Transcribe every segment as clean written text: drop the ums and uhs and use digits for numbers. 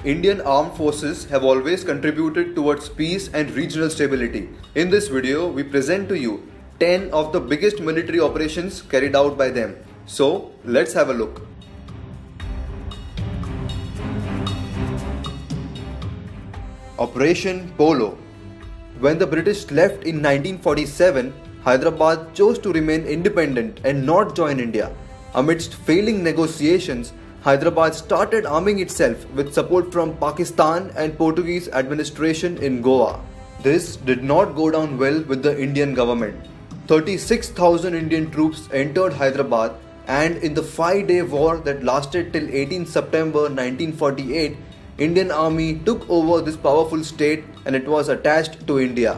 Indian armed forces have always contributed towards peace and regional stability. In this video, we present to you 10 of the biggest military operations carried out by them. So, let's have a look. Operation Polo. When the British left in 1947, Hyderabad chose to remain independent and not join India. Amidst failing negotiations, Hyderabad started arming itself with support from Pakistan and Portuguese administration in Goa. This did not go down well with the Indian government. 36,000 Indian troops entered Hyderabad, and in the 5-day war that lasted till 18 September 1948, Indian army took over this powerful state and it was attached to India.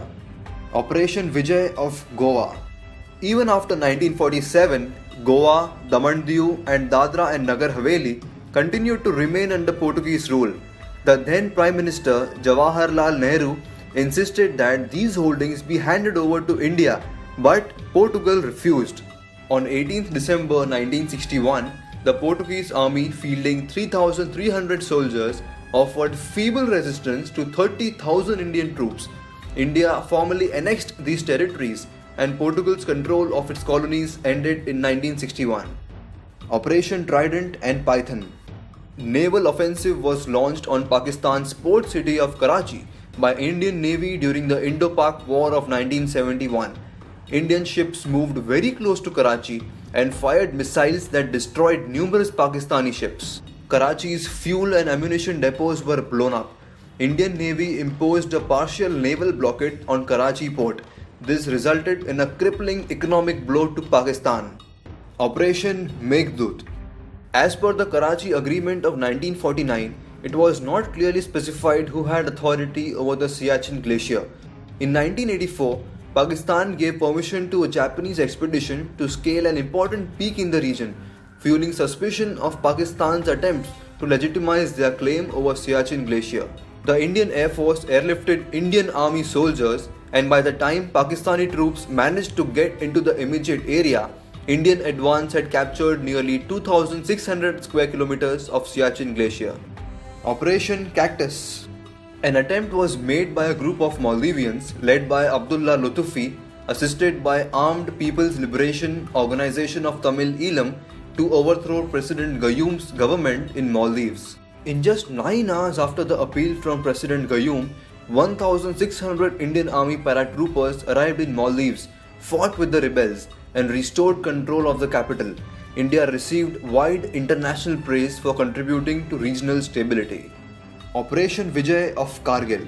Operation Vijay of Goa. Even after 1947, Goa, Daman-Diu and Dadra and Nagar Haveli continued to remain under Portuguese rule. The then Prime Minister Jawaharlal Nehru insisted that these holdings be handed over to India, but Portugal refused. On 18th December 1961, the Portuguese army, fielding 3,300 soldiers, offered feeble resistance to 30,000 Indian troops. India formally annexed these territories and Portugal's control of its colonies ended in 1961. Operation Trident and Python. Naval offensive was launched on Pakistan's port city of Karachi by Indian Navy during the Indo-Pak War of 1971. Indian ships moved very close to Karachi and fired missiles that destroyed numerous Pakistani ships. Karachi's fuel and ammunition depots were blown up. Indian Navy imposed a partial naval blockade on Karachi port. This resulted in a crippling economic blow to Pakistan. Operation Meghdoot. As per the Karachi Agreement of 1949, it was not clearly specified who had authority over the Siachen Glacier. In 1984, Pakistan gave permission to a Japanese expedition to scale an important peak in the region, fueling suspicion of Pakistan's attempts to legitimize their claim over Siachen Glacier. The Indian Air Force airlifted Indian Army soldiers, and by the time Pakistani troops managed to get into the immediate area, Indian advance had captured nearly 2,600 square kilometers of Siachen Glacier. Operation Cactus. An attempt was made by a group of Maldivians led by Abdullah Lutufi, assisted by Armed People's Liberation Organization of Tamil Eelam, to overthrow President Gayoom's government in Maldives. In just 9 hours after the appeal from President Gayoom, 1,600 Indian Army paratroopers arrived in Maldives, fought with the rebels, and restored control of the capital. India received wide international praise for contributing to regional stability. Operation Vijay of Kargil.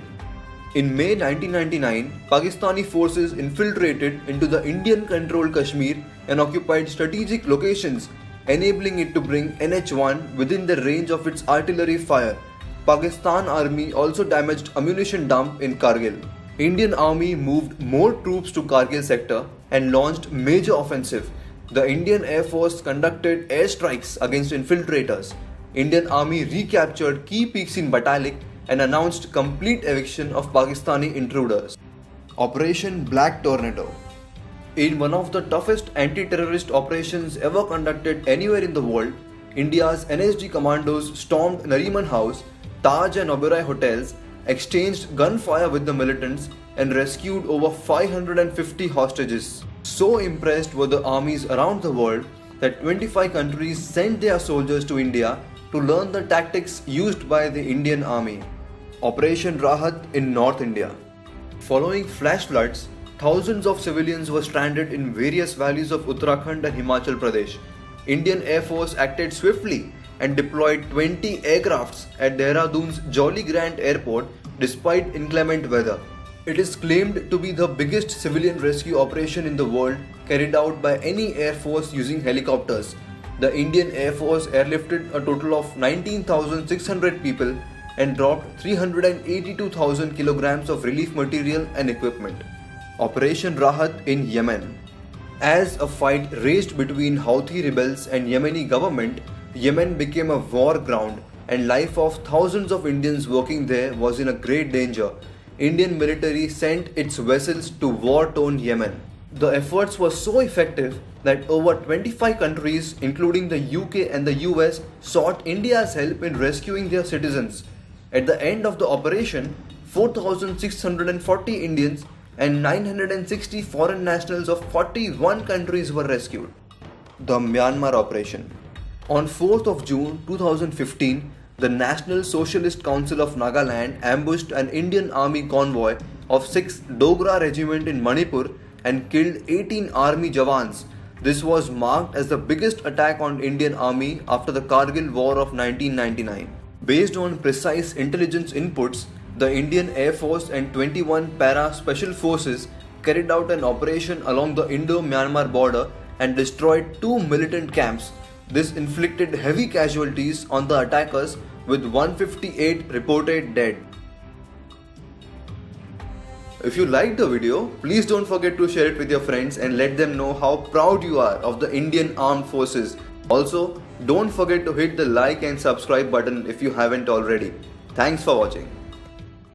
In May 1999, Pakistani forces infiltrated into the Indian-controlled Kashmir and occupied strategic locations, enabling it to bring NH-1 within the range of its artillery fire. Pakistan Army also damaged ammunition dump in Kargil. Indian Army moved more troops to Kargil sector and launched major offensive. The Indian Air Force conducted airstrikes against infiltrators. Indian Army recaptured key peaks in Batalik and announced complete eviction of Pakistani intruders. Operation Black Tornado. In one of the toughest anti-terrorist operations ever conducted anywhere in the world, India's NSG commandos stormed Nariman House, Taj and Oberoi hotels, exchanged gunfire with the militants, and rescued over 550 hostages. So impressed were the armies around the world that 25 countries sent their soldiers to India to learn the tactics used by the Indian Army. Operation Rahat in North India. Following flash floods, thousands of civilians were stranded in various valleys of Uttarakhand and Himachal Pradesh. Indian Air Force acted swiftly and deployed 20 aircrafts at Dehradun's Jolly Grant Airport despite inclement weather. It is claimed to be the biggest civilian rescue operation in the world carried out by any air force using helicopters. The Indian Air Force airlifted a total of 19,600 people and dropped 382,000 kilograms of relief material and equipment. Operation Raahat in Yemen. As a fight raged between Houthi rebels and Yemeni government, Yemen became a war ground and life of thousands of Indians working there was in a great danger. Indian military sent its vessels to war-torn Yemen. The efforts were so effective that over 25 countries, including the UK and the US, sought India's help in rescuing their citizens. At the end of the operation, 4,640 Indians and 960 foreign nationals of 41 countries were rescued. The Myanmar Operation. On 4th of June 2015, the National Socialist Council of Nagaland ambushed an Indian Army convoy of 6th Dogra Regiment in Manipur and killed 18 army jawans. This was marked as the biggest attack on Indian Army after the Kargil War of 1999. Based on precise intelligence inputs, the Indian Air Force and 21 Para Special Forces carried out an operation along the Indo-Myanmar border and destroyed 2 militant camps. This inflicted heavy casualties on the attackers with 158 reported dead. If you liked the video, please don't forget to share it with your friends and let them know how proud you are of the Indian Armed Forces. Also, don't forget to hit the like and subscribe button if you haven't already. Thanks for watching.